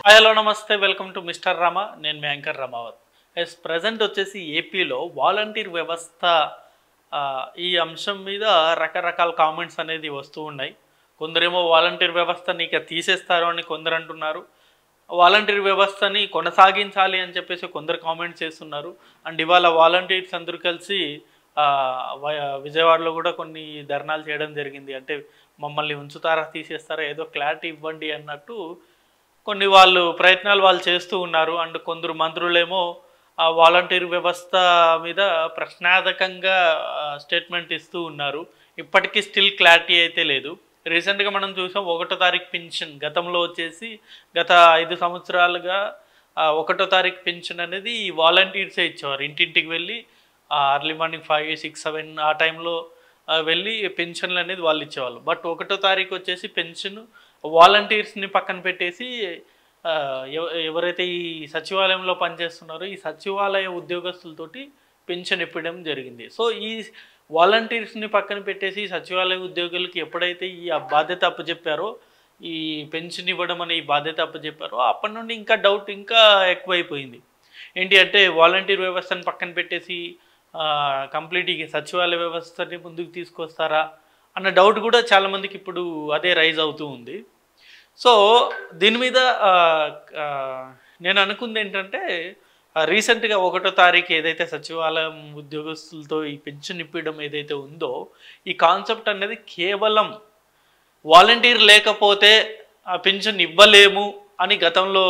Hello నమస్తే, welcome to mister Rama. నేను మీ anchor Ramavath. Present వచ్చేసి ఏపీలో వాలంటీర్ వ్యవస్థ ఈ అంశం మీద రకరకాల కామెంట్స్ అనేది వస్తూ ఉన్నాయి. కొందరేమో వాలంటీర్ వ్యవస్థని ఇక తీసేస్తారు అని కొందరు అంటున్నారు. వాలంటీర్ వ్యవస్థని కొనసాగించాలి అని చెప్పేసి కొందరు కామెంట్స్ చేస్తున్నారు. అండ్ ఇవాళ వాలంటీర్స్ అందరూ కలిసి విజయవాడలో కూడా కొన్ని ధర్నాలు చేయడం జరిగింది. అంటే మమ్మల్ని ఉంచుతారా తీసేస్తారా ఏదో క్లారిటీ ఇవ్వండి అన్నట్టు కొన్ని వాళ్ళు ప్రయత్నాలు వాళ్ళు చేస్తూ ఉన్నారు. అండ్ కొందరు మంత్రులేమో ఆ వాలంటీర్ వ్యవస్థ మీద ప్రశ్నార్థకంగా స్టేట్మెంట్ ఇస్తూ ఉన్నారు. ఇప్పటికీ స్టిల్ క్లారిటీ అయితే లేదు. రీసెంట్గా మనం చూసాం 1వ తారీఖు పెన్షన్ గతంలో వచ్చేసి గత 5 సంవత్సరాలుగా 1వ తారీఖు పెన్షన్ అనేది వాలంటీర్సే ఇచ్చేవారు. ఇంటింటికి వెళ్ళి అర్లీ మార్నింగ్ 5, 6, 7 ఆ టైంలో వెళ్ళి పెన్షన్లు అనేది వాళ్ళు ఇచ్చేవాళ్ళు. బట్ 1వ తారీఖు వచ్చేసి పెన్షన్ వాలంటీర్స్ని పక్కన పెట్టేసి ఎవరైతే ఈ సచివాలయంలో పనిచేస్తున్నారో ఈ సచివాలయ ఉద్యోగస్తులతోటి పెన్షన్ ఇవ్వడం జరిగింది. సో ఈ వాలంటీర్స్ని పక్కన పెట్టేసి సచివాలయ ఉద్యోగులకి ఎప్పుడైతే ఈ బాధ్యత అప్పచెప్పారో, ఈ పెన్షన్ ఇవ్వడం అనే ఈ బాధ్యత అప్పచెప్పారో అప్పటి నుండి ఇంకా డౌట్ ఇంకా ఎక్కువైపోయింది. ఏంటి అంటే వాలంటీర్ వ్యవస్థను పక్కన పెట్టేసి కంప్లీట్ ఈ సచివాలయ వ్యవస్థని ముందుకు తీసుకొస్తారా అన్న డౌట్ కూడా చాలామందికి ఇప్పుడు అదే రైజ్ అవుతూ ఉంది. సో దీని మీద నేను అనుకుంది ఏంటంటే రీసెంట్గా 1వ తారీఖు ఏదైతే సచివాలయం ఉద్యోగస్తులతో ఈ పెన్షన్ ఇప్పించడం ఏదైతే ఉందో ఈ కాన్సెప్ట్ అనేది కేవలం వాలంటీర్ లేకపోతే ఆ పెన్షన్ ఇవ్వలేము అని గతంలో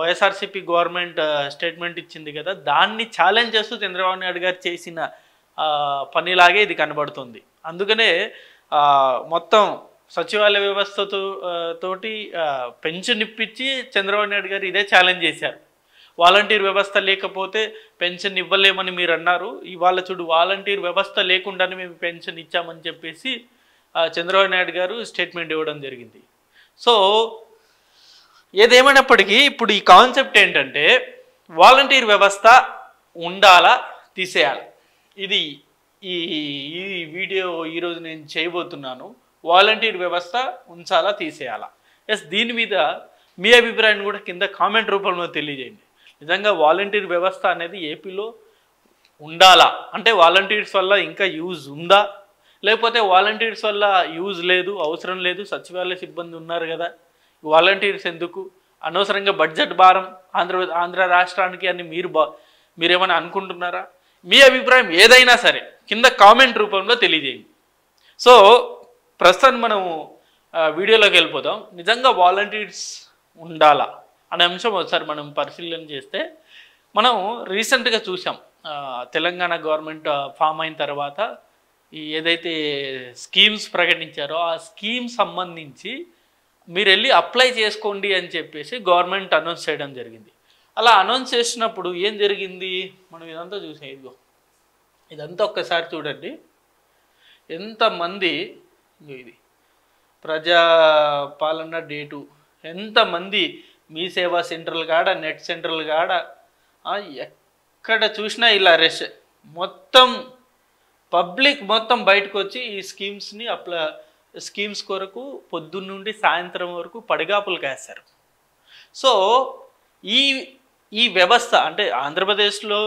వైఎస్ఆర్సీపీ గవర్నమెంట్ స్టేట్మెంట్ ఇచ్చింది కదా, దాన్ని ఛాలెంజ్ చేస్తూ చంద్రబాబు నాయుడు గారు చేసిన పనిలాగే ఇది కనబడుతుంది. అందుకనే మొత్తం సచివాలయ వ్యవస్థతో తోటి పెన్షన్ ఇప్పించి చంద్రబాబు నాయుడు గారు ఇదే ఛాలెంజ్ చేశారు. వాలంటీర్ వ్యవస్థ లేకపోతే పెన్షన్ ఇవ్వలేమని మీరు అన్నారు, ఇవాళ చూడు వాలంటీర్ వ్యవస్థ లేకుండానే మేము పెన్షన్ ఇచ్చామని చెప్పేసి చంద్రబాబు నాయుడు గారు స్టేట్మెంట్ ఇవ్వడం జరిగింది. సో ఏదేమైనప్పటికీ ఇప్పుడు ఈ కాన్సెప్ట్ ఏంటంటే వాలంటీర్ వ్యవస్థ ఉండాలా తీసేయాలి, ఇది ఈ వీడియో ఈరోజు నేను చేయబోతున్నాను. వాలంటీర్ వ్యవస్థ ఉంచాలా తీసేయాలా? దీని మీద మీ అభిప్రాయాన్ని కూడా కింద కామెంట్ రూపంలో తెలియజేయండి. నిజంగా వాలంటీర్ వ్యవస్థ అనేది ఏపీలో ఉండాలా, అంటే వాలంటీర్స్ వల్ల ఇంకా యూజ్ ఉందా, లేకపోతే వాలంటీర్స్ వల్ల యూజ్ లేదు, అవసరం లేదు, సచివాలయ సిబ్బంది ఉన్నారు కదా, వాలంటీర్స్ ఎందుకు, అనవసరంగా బడ్జెట్ భారం ఆంధ్ర రాష్ట్రానికి అని మీరేమైనా అనుకుంటున్నారా? మీ అభిప్రాయం ఏదైనా సరే కింద కామెంట్ రూపంలో తెలియజేయండి. సో ప్రస్తుతం మనం వీడియోలోకి వెళ్ళిపోదాం. నిజంగా వాలంటీర్స్ ఉండాలా అనే అంశం ఒకసారి మనం పరిశీలన చేస్తే మనం రీసెంట్గా చూసాం తెలంగాణ గవర్నమెంట్ ఫామ్ అయిన తర్వాత ఏదైతే స్కీమ్స్ ప్రకటించారో ఆ స్కీమ్ సంబంధించి మీరు వెళ్ళి అప్లై చేసుకోండి అని చెప్పేసి గవర్నమెంట్ అనౌన్స్ చేయడం జరిగింది. అలా అనౌన్స్ చేసినప్పుడు ఏం జరిగింది మనం ఇదంతా చూసాం. ఇదంతా ఒక్కసారి చూడండి, ఎంతమంది, ఇది ప్రజాపాలన డేటు, ఎంతమంది మీ సేవా సెంటర్లు కాడ నెట్ సెంటర్లు కాడ ఎక్కడ చూసినా ఇలా రష్, మొత్తం పబ్లిక్ మొత్తం బయటకు వచ్చి ఈ స్కీమ్స్ కొరకు పొద్దున్న నుండి సాయంత్రం వరకు పడిగాపులు కాశారు. సో ఈ వ్యవస్థ అంటే ఆంధ్రప్రదేశ్లో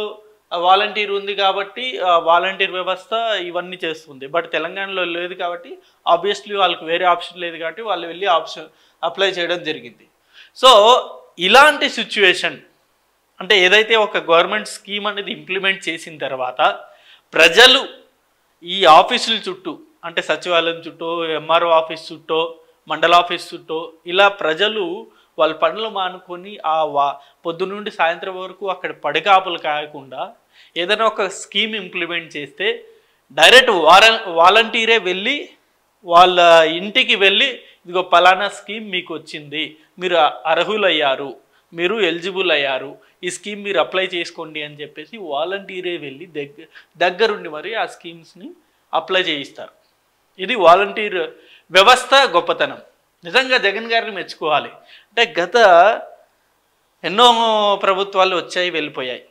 వాలంటీర్ ఉంది కాబట్టి వాలంటీర్ వ్యవస్థ ఇవన్నీ చేస్తుంది. బట్ తెలంగాణలో లేదు కాబట్టి ఆబ్వియస్లీ వాళ్ళకి వేరే ఆప్షన్ లేదు కాబట్టి వాళ్ళు వెళ్ళి అప్లై చేయడం జరిగింది. సో ఇలాంటి సిచ్యువేషన్ అంటే ఏదైతే ఒక గవర్నమెంట్ స్కీమ్ అనేది ఇంప్లిమెంట్ చేసిన తర్వాత ప్రజలు ఈ ఆఫీసుల చుట్టూ అంటే సచివాలయం చుట్టూ, ఎంఆర్ఓ ఆఫీస్ చుట్టూ, మండల ఆఫీస్ చుట్టూ ఇలా ప్రజలు వాళ్ళ పనులు మానుకొని పొద్దు నుండి సాయంత్రం వరకు అక్కడ పడిగాపులు కాయకుండా ఏదైనా ఒక స్కీమ్ ఇంప్లిమెంట్ చేస్తే డైరెక్ట్ వాలంటీరే వెళ్ళి వాళ్ళ ఇంటికి వెళ్ళి ఇదిగో పలానా స్కీమ్ మీకు వచ్చింది, మీరు అర్హులయ్యారు, మీరు ఎలిజిబుల్ అయ్యారు, ఈ స్కీమ్ మీరు అప్లై చేసుకోండి అని చెప్పేసి వాలంటీరే వెళ్ళి దగ్గరుండి మరి ఆ స్కీమ్స్ని అప్లై చేయిస్తారు. ఇది వాలంటీర్ వ్యవస్థ గొప్పతనం. నిజంగా జగన్ గారిని మెచ్చుకోవాలి. అంటే గత ఎన్నో ప్రభుత్వాలు వచ్చాయి వెళ్ళిపోయాయి,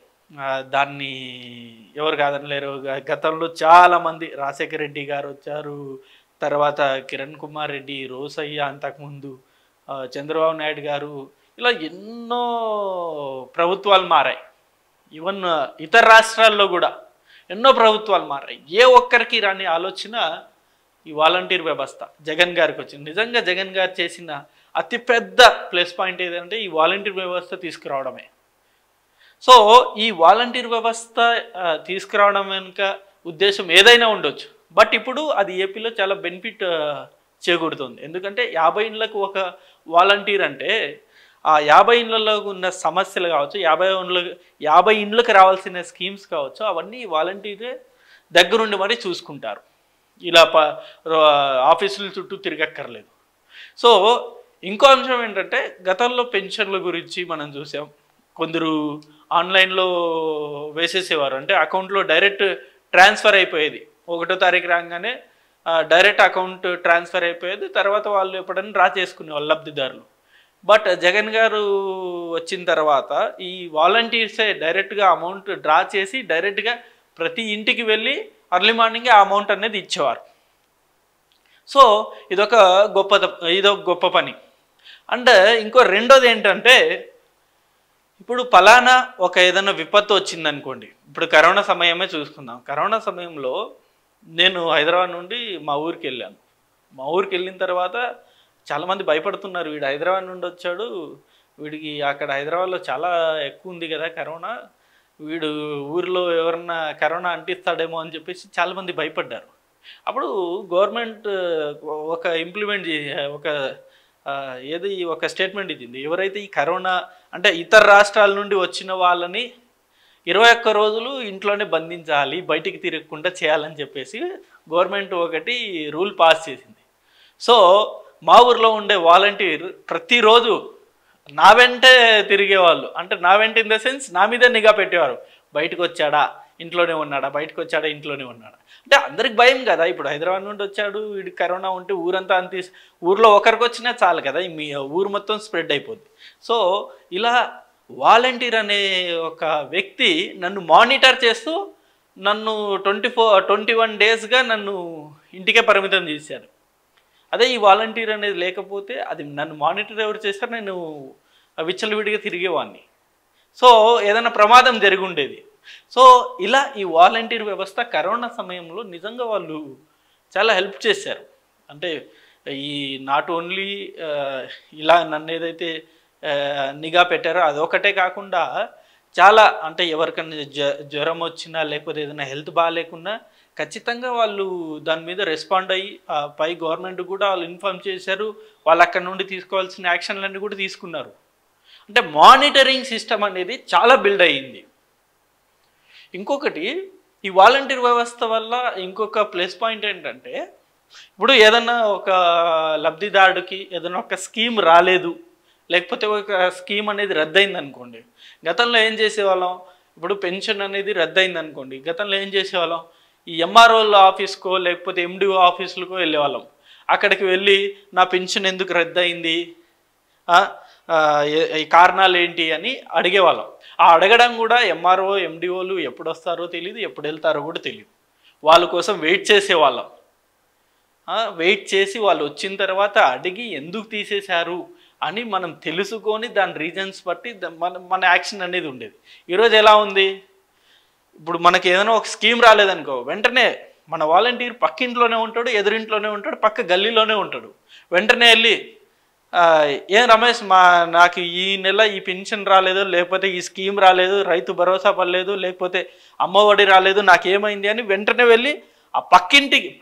దాన్ని ఎవరు కాదనలేరు. గతంలో చాలామంది రాజశేఖర రెడ్డి గారు వచ్చారు, తర్వాత కిరణ్ కుమార్ రెడ్డి, రోసయ్య, అంతకుముందు చంద్రబాబు నాయుడు గారు, ఇలా ఎన్నో ప్రభుత్వాలు మారాయి. ఈవెన్ ఇతర రాష్ట్రాల్లో కూడా ఎన్నో ప్రభుత్వాలు మారాయి. ఏ ఒక్కరికి రాని ఆలోచన ఈ వాలంటీర్ వ్యవస్థ జగన్ గారికి వచ్చింది. నిజంగా జగన్ గారు చేసిన అతిపెద్ద ప్లస్ పాయింట్ ఏదంటే ఈ వాలంటీర్ వ్యవస్థ తీసుకురావడమే. సో ఈ వాలంటీర్ వ్యవస్థ తీసుకురావడం వెనుక ఉద్దేశం ఏదైనా ఉండొచ్చు, బట్ ఇప్పుడు అది ఏపీలో చాలా బెనిఫిట్ చేకూరుతుంది. ఎందుకంటే 50 ఇండ్లకు ఒక వాలంటీర్ అంటే ఆ 50 ఇండ్లలో ఉన్న సమస్యలు కావచ్చు, 50 ఇండ్లకు రావాల్సిన స్కీమ్స్ కావచ్చు, అవన్నీ వాలంటీరే దగ్గరుండి మరీ చూసుకుంటారు. ఇలా ఆఫీసుల చుట్టూ తిరగక్కర్లేదు. సో ఇంకో అంశం ఏంటంటే గతంలో పెన్షన్ల గురించి మనం చూసాం. కొందరు ఆన్లైన్లో వేసేసేవారు, అంటే అకౌంట్లో డైరెక్ట్ ట్రాన్స్ఫర్ అయిపోయేది. 1వ తారీఖు రాగానే డైరెక్ట్ అకౌంట్ ట్రాన్స్ఫర్ అయిపోయేది. తర్వాత వాళ్ళు ఎప్పుడైనా డ్రా చేసుకునేవాళ్ళు లబ్ధిదారులు. బట్ జగన్ గారు వచ్చిన తర్వాత ఈ వాలంటీర్సే డైరెక్ట్గా అమౌంట్ డ్రా చేసి డైరెక్ట్గా ప్రతి ఇంటికి వెళ్ళి అర్లీ మార్నింగే ఆ అమౌంట్ అనేది ఇచ్చేవారు. సో ఇదొక గొప్ప పని. అండ్ ఇంకో రెండోది ఏంటంటే, ఇప్పుడు పలానా ఒక ఏదైనా విపత్తు వచ్చిందనుకోండి. ఇప్పుడు కరోనా సమయమే చూసుకుందాం. కరోనా సమయంలో నేను హైదరాబాద్ నుండి మా ఊరికి వెళ్ళాను. మా ఊరికి వెళ్ళిన తర్వాత చాలామంది భయపడుతున్నారు, వీడు హైదరాబాద్ నుండి వచ్చాడు, వీడికి అక్కడ హైదరాబాద్లో చాలా ఎక్కువ ఉంది కదా కరోనా, వీడు ఊరిలో ఎవరన్నా కరోనా అంటిస్తాడేమో అని చెప్పేసి చాలామంది భయపడ్డారు. అప్పుడు గవర్నమెంట్ ఒక స్టేట్మెంట్ ఇచ్చింది. ఎవరైతే ఈ కరోనా అంటే ఇతర రాష్ట్రాల నుండి వచ్చిన వాళ్ళని 21 రోజులు ఇంట్లోనే బంధించాలి, బయటికి తిరగకుండా చేయాలని చెప్పేసి గవర్నమెంట్ ఒకటి రూల్ పాస్ చేసింది. సో మా ఊర్లో ఉండే వాలంటీర్ ప్రతిరోజు నా వెంటే తిరిగేవాళ్ళు. అంటే నా వెంట ఇన్ ద సెన్స్ నా మీద నిఘా పెట్టేవారు. బయటకు వచ్చాడా, ఇంట్లోనే ఉన్నాడా, బయటకు వచ్చాడా, ఇంట్లోనే ఉన్నాడా. అంటే అందరికి భయం కదా, ఇప్పుడు హైదరాబాద్ నుండి వచ్చాడు, వీడికి కరోనా ఉంటే ఊరంతా ఊర్లో ఒకరికి వచ్చినా చాలు కదా, మీ ఊరు మొత్తం స్ప్రెడ్ అయిపోద్ది. సో ఇలా వాలంటీర్ అనే ఒక వ్యక్తి నన్ను మానిటర్ చేస్తూ నన్ను 21 డేస్గా నన్ను ఇంటికే పరిమితం చేశారు. అదే ఈ వాలంటీర్ అనేది లేకపోతే అది నన్ను మానిటర్ ఎవరు చేశారు, నేను విచ్చలవిడిగా తిరిగేవాడిని. సో ఏదైనా ప్రమాదం జరిగి ఉండేది. సో ఇలా ఈ వాలంటీర్ వ్యవస్థ కరోనా సమయంలో నిజంగా వాళ్ళు చాలా హెల్ప్ చేశారు. అంటే ఈ నాట్ ఓన్లీ ఇలా నన్ను ఏదైతే నిఘా పెట్టారో అదొకటే కాకుండా చాలా, అంటే ఎవరికైనా జ్వరం వచ్చినా లేకపోతే ఏదైనా హెల్త్ బాగాలేకున్నా ఖచ్చితంగా వాళ్ళు దాని మీద రెస్పాండ్ అయ్యి పై గవర్నమెంట్ కూడా వాళ్ళు ఇన్ఫార్మ్ చేశారు. వాళ్ళు అక్కడ నుండి తీసుకోవాల్సిన యాక్షన్లన్నీ కూడా తీసుకున్నారు. అంటే మానిటరింగ్ సిస్టమ్ అనేది చాలా బిల్డ్ అయ్యింది. ఇంకొకటి ఈ వాలంటీర్ వ్యవస్థ వల్ల ఇంకొక ప్లస్ పాయింట్ ఏంటంటే, ఇప్పుడు ఏదన్నా ఒక లబ్ధిదారుడికి ఏదైనా ఒక స్కీమ్ రాలేదు, లేకపోతే ఒక స్కీమ్ అనేది రద్దయింది అనుకోండి. గతంలో ఏం చేసేవాళ్ళం, ఇప్పుడు పెన్షన్ అనేది రద్దయింది అనుకోండి, గతంలో ఏం చేసేవాళ్ళం, ఈ ఎంఆర్ఓల ఆఫీస్కో లేకపోతే ఎండిఓ ఆఫీసులకో వెళ్ళేవాళ్ళం. అక్కడికి వెళ్ళి నా పెన్షన్ ఎందుకు రద్దయింది, ఈ కారణాలు ఏంటి అని అడిగేవాళ్ళం. ఆ అడగడం కూడా ఎంఆర్ఓ ఎండిఓలు ఎప్పుడు వస్తారో తెలియదు, ఎప్పుడు వెళ్తారో కూడా తెలియదు. వాళ్ళ కోసం వెయిట్ చేసేవాళ్ళం. వెయిట్ చేసి వాళ్ళు వచ్చిన తర్వాత అడిగి ఎందుకు తీసేశారు అని మనం తెలుసుకొని దాని రీజన్స్ బట్టి మన యాక్షన్ అనేది ఉండేది. ఈరోజు ఎలా ఉంది, ఇప్పుడు మనకి ఏదైనా ఒక స్కీమ్ రాలేదనుకో, వెంటనే మన వాలంటీర్ పక్కింట్లోనే ఉంటాడు, ఎదురింట్లోనే ఉంటాడు, పక్క గల్లీలోనే ఉంటాడు. వెంటనే వెళ్ళి ఏం రమేష్, నాకు ఈ నెల ఈ పెన్షన్ రాలేదు, లేకపోతే ఈ స్కీమ్ రాలేదు, రైతు భరోసా పడలేదు, లేకపోతే అమ్మఒడి రాలేదు, నాకేమైంది అని వెంటనే వెళ్ళి ఆ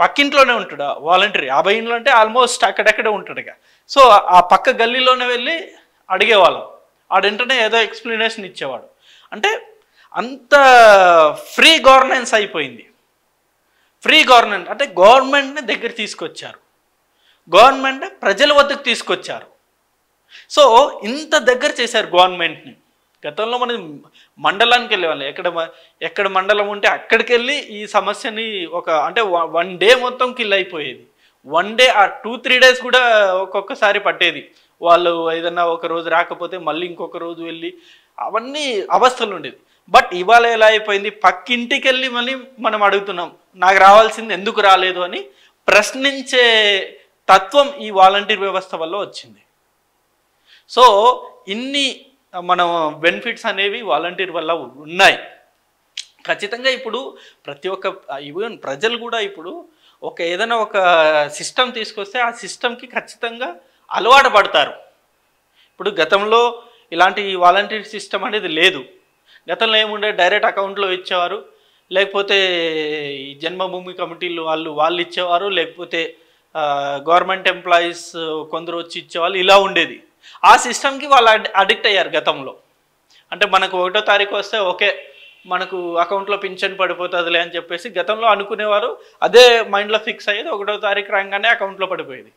పక్కింట్లోనే ఉంటాడు వాలంటీర్. 50 ఇండ్లు అంటే ఆల్మోస్ట్ అక్కడెక్కడే ఉంటాడు ఇక. సో ఆ పక్క గల్లీలోనే వెళ్ళి అడిగేవాళ్ళం. వెంటనే ఏదో ఎక్స్ప్లెనేషన్ ఇచ్చేవాడు. అంటే అంత ఫ్రీ గవర్నెన్స్ అయిపోయింది. ఫ్రీ గవర్నెన్స్ అంటే గవర్నమెంట్ని దగ్గర తీసుకొచ్చారు, గవర్నమెంట్ ప్రజల వద్దకు తీసుకొచ్చారు. సో ఇంత దగ్గర చేశారు గవర్నమెంట్ని. గతంలో మనం మండలానికి వెళ్ళేవాళ్ళం, ఎక్కడ మండలం ఉంటే అక్కడికి వెళ్ళి ఈ సమస్యని అంటే 1 డే మొత్తం కిల్ అయిపోయేది. 1 డే ఆ 2-3 డేస్ కూడా ఒక్కొక్కసారి పట్టేది. వాళ్ళు ఏదన్నా ఒక రోజు రాకపోతే మళ్ళీ ఇంకొక రోజు వెళ్ళి అవన్నీ అవస్థలు ఉండేది. బట్ ఇవాళ ఎలా అయిపోయింది, పక్కింటికి వెళ్ళి మళ్ళీ మనం అడుగుతున్నాం, నాకు రావాల్సింది ఎందుకు రాలేదు అని ప్రశ్నించే తత్వం ఈ వాలంటీర్ వ్యవస్థ వల్ల వచ్చింది. సో ఇన్ని మనం బెనిఫిట్స్ అనేవి వాలంటీర్ వల్ల ఉన్నాయి. ఖచ్చితంగా ఇప్పుడు ప్రతి ఒక్క ఈవెన్ ప్రజలు కూడా ఇప్పుడు ఏదైనా ఒక సిస్టమ్ తీసుకొస్తే ఆ సిస్టమ్కి ఖచ్చితంగా అలవాటు పడతారు. ఇప్పుడు గతంలో ఇలాంటి వాలంటీర్ సిస్టమ్ అనేది లేదు. గతంలో ఏముండే డైరెక్ట్ అకౌంట్లో ఇచ్చేవారు, లేకపోతే ఈ జన్మభూమి కమిటీలు వాళ్ళు ఇచ్చేవారు, లేకపోతే గవర్నమెంట్ ఎంప్లాయీస్ కొందరు వచ్చి ఇచ్చేవాళ్ళు, ఇలా ఉండేది. ఆ సిస్టమ్కి వాళ్ళు అడిక్ట్ అయ్యారు గతంలో. అంటే మనకు 1వ తారీఖు వస్తే ఓకే మనకు అకౌంట్లో పింఛన్ పడిపోతుందిలే అని చెప్పేసి గతంలో అనుకునేవారు. అదే మైండ్లో ఫిక్స్ అయ్యేది. 1వ తారీఖు రాగానే అకౌంట్లో పడిపోయేది.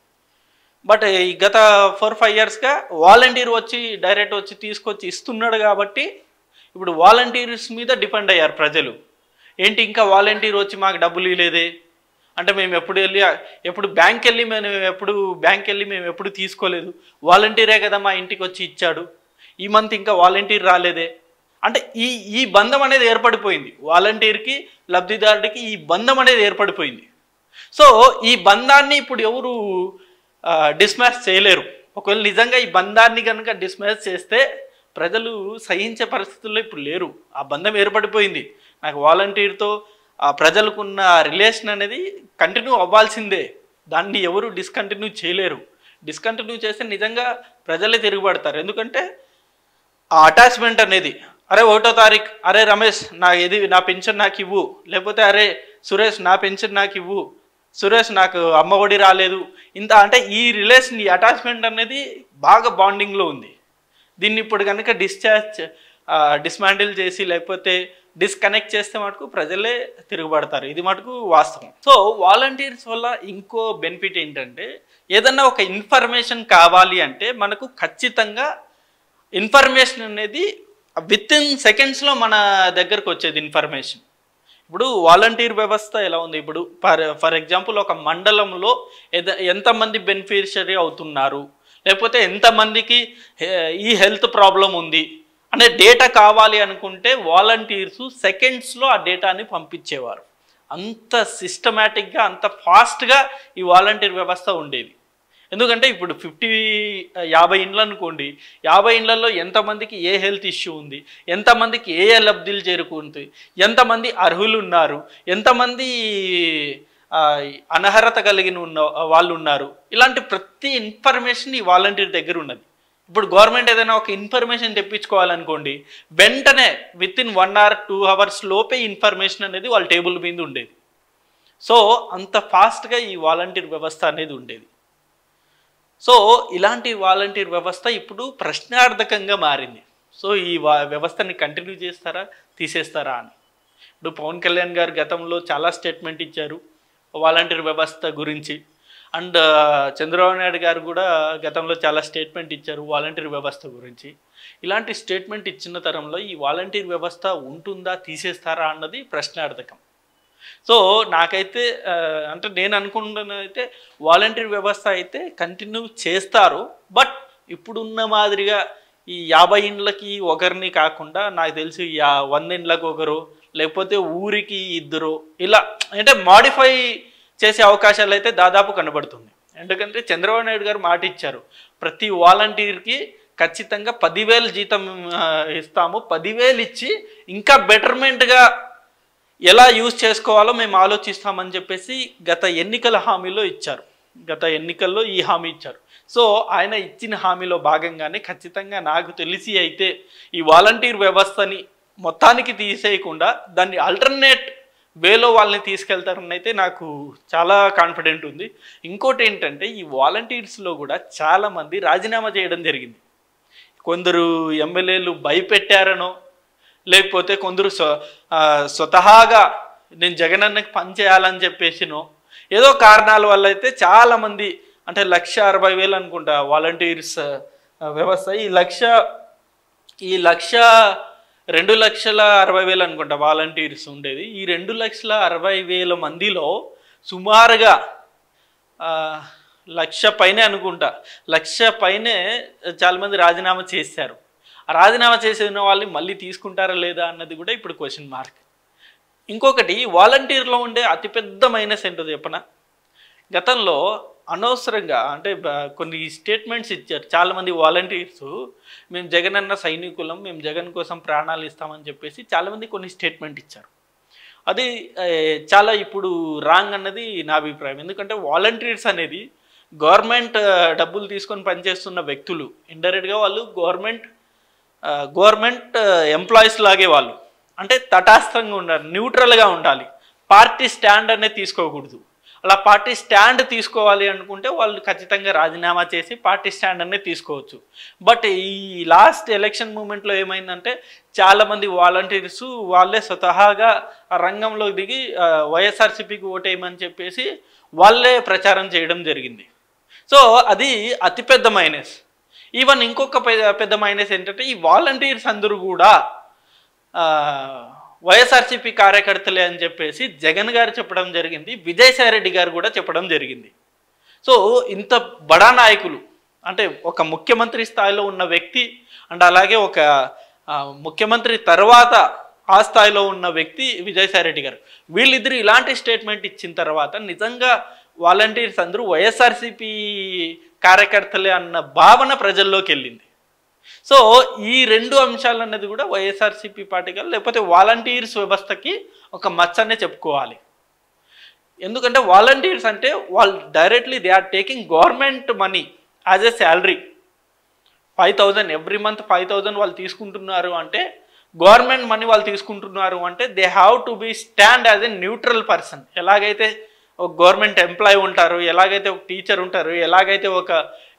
బట్ ఈ గత 4-5 ఇయర్స్గా వాలంటీర్ వచ్చి డైరెక్ట్ వచ్చి తీసుకొచ్చి ఇస్తున్నాడు కాబట్టి ఇప్పుడు వాలంటీర్స్ మీద డిపెండ్ అయ్యారు ప్రజలు. ఏంటి ఇంకా వాలంటీర్ వచ్చి మాకు డబ్బులు ఇవ్వలేదే అంటే, మేము ఎప్పుడు బ్యాంక్ వెళ్ళి మేము ఎప్పుడు తీసుకోలేదు, వాలంటీరే కదా మా ఇంటికి వచ్చి ఇచ్చాడు, ఈ మంత్ ఇంకా వాలంటీర్ రాలేదే అంటే ఈ బంధం అనేది ఏర్పడిపోయింది. వాలంటీర్కి లబ్ధిదారుడికి ఈ బంధం అనేది ఏర్పడిపోయింది. సో ఈ బంధాన్ని ఇప్పుడు ఎవరు డిస్మాస్ చేయలేరు. ఒకవేళ నిజంగా ఈ బంధాన్ని కనుక డిస్మాస్ చేస్తే ప్రజలు సహించే పరిస్థితుల్లో ఇప్పుడు లేరు. ఆ బంధం ఏర్పడిపోయింది. నాకు వాలంటీర్తో ప్రజలకున్న రిలేషన్ అనేది కంటిన్యూ అవ్వాల్సిందే. దాన్ని ఎవరు డిస్కంటిన్యూ చేయలేరు. డిస్కంటిన్యూ చేస్తే నిజంగా ప్రజలే తిరుగుబడతారు. ఎందుకంటే ఆ అటాచ్మెంట్ అనేది, అరే 1వ తారీఖు అరే రమేష్ నా పెన్షన్ నాకు ఇవ్వు, లేకపోతే అరే సురేష్ నా పెన్షన్ నాకు ఇవ్వు, సురేష్ నాకు అమ్మఒడి రాలేదు, ఇంత అంటే ఈ రిలేషన్ ఈ అటాచ్మెంట్ అనేది బాగా బాండింగ్లో ఉంది. దీన్ని ఇప్పుడు కనుక డిస్మాండిల్ చేసి లేకపోతే డిస్కనెక్ట్ చేస్తే మటుకు ప్రజలే తిరుగుబడతారు. ఇది మటుకు వాస్తవం. సో వాలంటీర్స్ వల్ల ఇంకో బెనిఫిట్ ఏంటంటే, ఏదన్నా ఒక ఇన్ఫర్మేషన్ కావాలి అంటే మనకు ఖచ్చితంగా ఇన్ఫర్మేషన్ అనేది వితిన్ సెకండ్స్లో మన దగ్గరకు వచ్చేది ఇన్ఫర్మేషన్. ఇప్పుడు వాలంటీర్ వ్యవస్థ ఎలా ఉంది, ఇప్పుడు ఫర్ ఎగ్జాంపుల్ ఒక మండలంలో ఎంతమంది బెనిఫిషియరీ అవుతున్నారు, లేకపోతే ఎంతమందికి ఈ హెల్త్ ప్రాబ్లం ఉంది అనే డేటా కావాలి అనుకుంటే వాలంటీర్స్ సెకండ్స్లో ఆ డేటాని పంపించేవారు. అంత సిస్టమేటిక్గా అంత ఫాస్ట్గా ఈ వాలంటీర్ వ్యవస్థ ఉండేది. ఎందుకంటే ఇప్పుడు 50 ఇండ్లు అనుకోండి, 50 ఇండ్లలో ఎంతమందికి ఏ హెల్త్ ఇష్యూ ఉంది, ఎంతమందికి ఏ లబ్ధులు చేరుకుంది, ఎంతమంది అర్హులు ఉన్నారు, ఎంతమంది అనర్హత కలిగిన వాళ్ళు ఉన్నారు, ఇలాంటి ప్రతి ఇన్ఫర్మేషన్ ఈ వాలంటీర్ దగ్గర ఉన్నది. ఇప్పుడు గవర్నమెంట్ ఏదైనా ఒక ఇన్ఫర్మేషన్ తెప్పించుకోవాలనుకోండి, వెంటనే వితిన్ 1 or 2 hours లోపే ఇన్ఫర్మేషన్ అనేది వాళ్ళ టేబుల్ మీద ఉండేది. సో అంత ఫాస్ట్గా ఈ వాలంటీర్ వ్యవస్థ అనేది ఉండేది. సో ఇలాంటి వాలంటీర్ వ్యవస్థ ఇప్పుడు ప్రశ్నార్థకంగా మారింది. సో ఈ వ్యవస్థని కంటిన్యూ చేస్తారా తీసేస్తారా అని. ఇప్పుడు పవన్ కళ్యాణ్ గారు గతంలో చాలా స్టేట్మెంట్ ఇచ్చారు వాలంటీర్ వ్యవస్థ గురించి. అండ్ చంద్రబాబు నాయుడు గారు కూడా గతంలో చాలా స్టేట్మెంట్ ఇచ్చారు వాలంటీర్ వ్యవస్థ గురించి. ఇలాంటి స్టేట్మెంట్ ఇచ్చిన తరంలో ఈ వాలంటీర్ వ్యవస్థ ఉంటుందా తీసేస్తారా అన్నది ప్రశ్నార్థకం. సో నాకైతే అంటే నేను అనుకుంటున్నదైతే వాలంటీర్ వ్యవస్థ అయితే కంటిన్యూ చేస్తారు. బట్ ఇప్పుడున్న మాదిరిగా ఈ 50 ఇండ్లకి ఒకరిని కాకుండా నాకు తెలిసి 100 ఇండ్లకు ఒకరు, లేకపోతే ఊరికి 2 ఇలా అంటే మాడిఫై చేసే అవకాశాలు అయితే దాదాపు కనబడుతుంది. ఎందుకంటే చంద్రబాబు నాయుడు గారు మాట ఇచ్చారు, ప్రతి వాలంటీర్కి ఖచ్చితంగా 10,000 జీతం ఇస్తాము, 10,000 ఇచ్చి ఇంకా బెటర్మెంట్గా ఎలా యూజ్ చేసుకోవాలో మేము ఆలోచిస్తామని చెప్పేసి గత ఎన్నికల హామీలో ఇచ్చారు. గత ఎన్నికల్లో ఈ హామీ ఇచ్చారు. సో ఆయన ఇచ్చిన హామీలో భాగంగానే ఖచ్చితంగా నాకు తెలిసి అయితే ఈ వాలంటీర్ వ్యవస్థని మొత్తానికి తీసేయకుండా దాన్ని ఆల్టర్నేట్ వేలో వాళ్ళని తీసుకెళ్తారని అయితే నాకు చాలా కాన్ఫిడెంట్ ఉంది. ఇంకోటి ఏంటంటే ఈ వాలంటీర్స్లో కూడా చాలామంది రాజీనామా చేయడం జరిగింది. కొందరు ఎమ్మెల్యేలు భయపెట్టారనో, లేకపోతే కొందరు స్వతహాగా నేను జగనన్నకి పనిచేయాలని చెప్పేసినో ఏదో కారణాల వల్ల అయితే చాలామంది అంటే 1,60,000 అనుకుంటా వాలంటీర్స్ వ్యవస్థ, ఈ 2,60,000 అనుకుంటా వాలంటీర్స్ ఉండేది. ఈ 2,60,000 మందిలో సుమారుగా 1,00,000 పైనే అనుకుంటా, 1,00,000 పైనే చాలామంది రాజీనామా చేశారు. ఆ రాజీనామా చేసిన వాళ్ళని మళ్ళీ తీసుకుంటారా లేదా అన్నది కూడా ఇప్పుడు క్వశ్చన్ మార్క్. ఇంకొకటి వాలంటీర్లో ఉండే అతిపెద్ద మైనస్ ఏంటో చెప్పనా, గతంలో అనవసరంగా అంటే కొన్ని స్టేట్మెంట్స్ ఇచ్చారు చాలామంది వాలంటీర్స్. మేము జగన్ అన్న సైనికులం, మేము జగన్ కోసం ప్రాణాలు ఇస్తామని చెప్పేసి చాలామంది కొన్ని స్టేట్మెంట్ ఇచ్చారు. అది చాలా ఇప్పుడు రాంగ్ అన్నది నా అభిప్రాయం. ఎందుకంటే వాలంటీర్స్ అనేది గవర్నమెంట్ డబ్బులు తీసుకొని పనిచేస్తున్న వ్యక్తులు. ఇండైరెక్ట్గా వాళ్ళు గవర్నమెంట్ ఎంప్లాయీస్ లాగే వాళ్ళు. అంటే తటాస్థంగా ఉండాలి, న్యూట్రల్గా ఉండాలి. పార్టీ స్టాండ్ అనేది తీసుకోకూడదు. అలా పార్టీ స్టాండ్ తీసుకోవాలి అనుకుంటే వాళ్ళు ఖచ్చితంగా రాజీనామా చేసి పార్టీ స్టాండ్ అనేది తీసుకోవచ్చు. బట్ ఈ లాస్ట్ ఎలక్షన్ మూమెంట్లో ఏమైందంటే చాలామంది వాలంటీర్స్ వాళ్ళే స్వతహాగా రంగంలో దిగి వైఎస్ఆర్సీపీకి ఓటేయమని చెప్పేసి వాళ్ళే ప్రచారం చేయడం జరిగింది. సో అది అతిపెద్ద మైనస్. ఈవెన్ ఇంకొక పెద్ద మైనస్ ఏంటంటే ఈ వాలంటీర్స్ అందరూ కూడా వైఎస్ఆర్సీపీ కార్యకర్తలే అని చెప్పేసి జగన్ గారు చెప్పడం జరిగింది, విజయసాయి రెడ్డి గారు కూడా చెప్పడం జరిగింది. సో ఇంత బడా నాయకులు అంటే ఒక ముఖ్యమంత్రి స్థాయిలో ఉన్న వ్యక్తి అండ్ అలాగే ఒక ముఖ్యమంత్రి తర్వాత ఆ స్థాయిలో ఉన్న వ్యక్తి విజయసాయి రెడ్డి గారు, వీళ్ళిద్దరు ఇలాంటి స్టేట్మెంట్ ఇచ్చిన తర్వాత నిజంగా వాలంటీర్స్ అందరూ వైఎస్ఆర్సీపీ కార్యకర్తలే అన్న భావన ప్రజల్లోకి వెళ్ళింది. సో ఈ రెండు అంశాలు అన్నది కూడా వైఎస్ఆర్సీపీ పార్టీగా లేకపోతే వాలంటీర్స్ వ్యవస్థకి ఒక మచ్చనే చెప్పుకోవాలి. ఎందుకంటే వాలంటీర్స్ అంటే వాళ్ళు directly they are taking government money as a salary. 5,000 every month 5,000 వాళ్ళు తీసుకుంటున్నారు అంటే, గవర్నమెంట్ మనీ వాళ్ళు తీసుకుంటున్నారు అంటే they have to be stand as a neutral person. ఎలాగైతే ఒక గవర్నమెంట్ ఎంప్లాయీ ఉంటారు, ఎలాగైతే ఒక టీచర్ ఉంటారు, ఎలాగైతే ఒక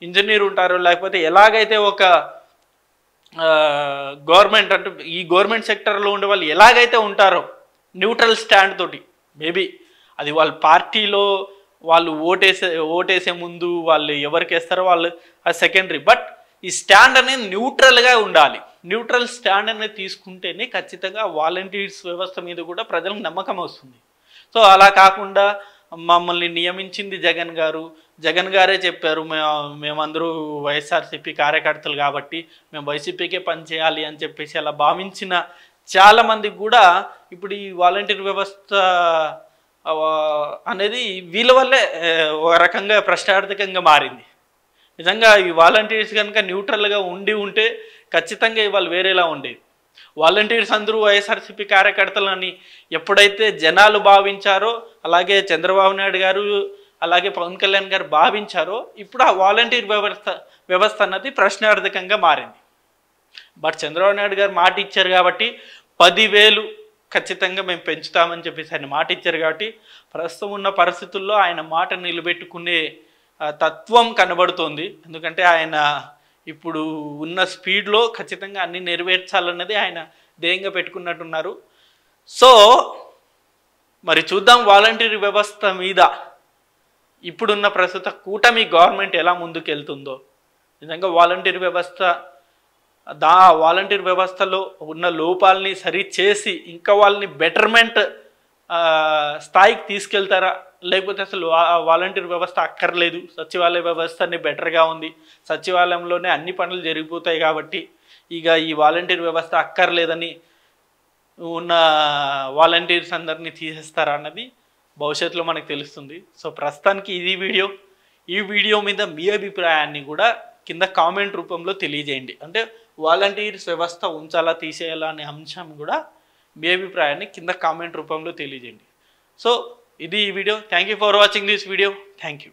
ఇంజనీర్ ఉంటారు, లేకపోతే ఎలాగైతే ఒక గవర్నమెంట్ అంటే ఈ గవర్నమెంట్ సెక్టర్లో ఉండే వాళ్ళు ఎలాగైతే ఉంటారో న్యూట్రల్ స్టాండ్ తోటి, మేబీ అది వాళ్ళ పార్టీలో వాళ్ళు ఓటేసే ముందు వాళ్ళు ఎవరికి వేస్తారో వాళ్ళు అది సెకండరీ. బట్ ఈ స్టాండ్ అనేది న్యూట్రల్గా ఉండాలి. న్యూట్రల్ స్టాండ్ అనేది తీసుకుంటేనే ఖచ్చితంగా వాలంటీర్స్ వ్యవస్థ మీద కూడా ప్రజలకు నమ్మకం వస్తుంది. సో అలా కాకుండా మమ్మల్ని నియమించింది జగన్ గారు, జగన్ గారే చెప్పారు మేమందరూ వైఎస్ఆర్సీపీ కార్యకర్తలు కాబట్టి మేము వైసీపీకే పనిచేయాలి అని చెప్పేసి అలా భావించిన చాలామందికి కూడా ఇప్పుడు ఈ వాలంటీర్ వ్యవస్థ అనేది వీళ్ళ వల్లే ఒక రకంగా ప్రశ్నార్థకంగా మారింది. నిజంగా ఈ వాలంటీర్స్ కనుక న్యూట్రల్గా ఉంటే ఖచ్చితంగా ఇవాళ వేరేలా ఉండేది. వాలంటీర్స్ అందరూ వైఎస్ఆర్సీపీ కార్యకర్తలని ఎప్పుడైతే జనాలు భావించారో, అలాగే చంద్రబాబు నాయుడు గారు అలాగే పవన్ కళ్యాణ్ గారు భావించారో, ఇప్పుడు ఆ వాలంటీర్ వ్యవస్థ అన్నది ప్రశ్నార్థకంగా మారింది. బట్ చంద్రబాబు నాయుడు గారు మాట ఇచ్చారు కాబట్టి 10,000 ఖచ్చితంగా మేము పెంచుతామని చెప్పేసి ఆయన మాట ఇచ్చారు కాబట్టి ప్రస్తుతం ఉన్న పరిస్థితుల్లో ఆయన మాట నిలబెట్టుకునే తత్వం కనబడుతోంది. ఎందుకంటే ఆయన ఇప్పుడు ఉన్న స్పీడ్లో ఖచ్చితంగా అన్ని నెరవేర్చాలన్నది ఆయన ధ్యేయంగా పెట్టుకున్నట్టున్నారు. సో మరి చూద్దాం వాలంటీర్ వ్యవస్థ మీద ఇప్పుడున్న ప్రస్తుత కూటమి గవర్నమెంట్ ఎలా ముందుకెళ్తుందో. నిజంగా వాలంటీర్ వ్యవస్థలో ఉన్న లోపాలని సరిచేసి ఇంకా వాళ్ళని బెటర్మెంట్ స్థాయికి తీసుకెళ్తారా, లేకపోతే అసలు వాలంటీర్ వ్యవస్థ అక్కర్లేదు, సచివాలయ వ్యవస్థని బెటర్గా ఉంది, సచివాలయంలోనే అన్ని పనులు జరిగిపోతాయి కాబట్టి ఇక ఈ వాలంటీర్ వ్యవస్థ అక్కర్లేదని ఉన్న వాలంటీర్స్ అందరినీ తీసేస్తారా అన్నది భవిష్యత్తులో మనకు తెలుస్తుంది. సో ప్రస్తుతానికి ఈ వీడియో మీద మీ అభిప్రాయాన్ని కూడా కింద కామెంట్ రూపంలో తెలియజేయండి. అంటే వాలంటీర్స్ వ్యవస్థ ఉంచాలా తీసేయాలా అనే అంశం కూడా మీ అభిప్రాయాన్ని కింద కామెంట్ రూపంలో తెలియజేయండి. సో ఇది ఈ video. Thank you for watching this video. Thank you.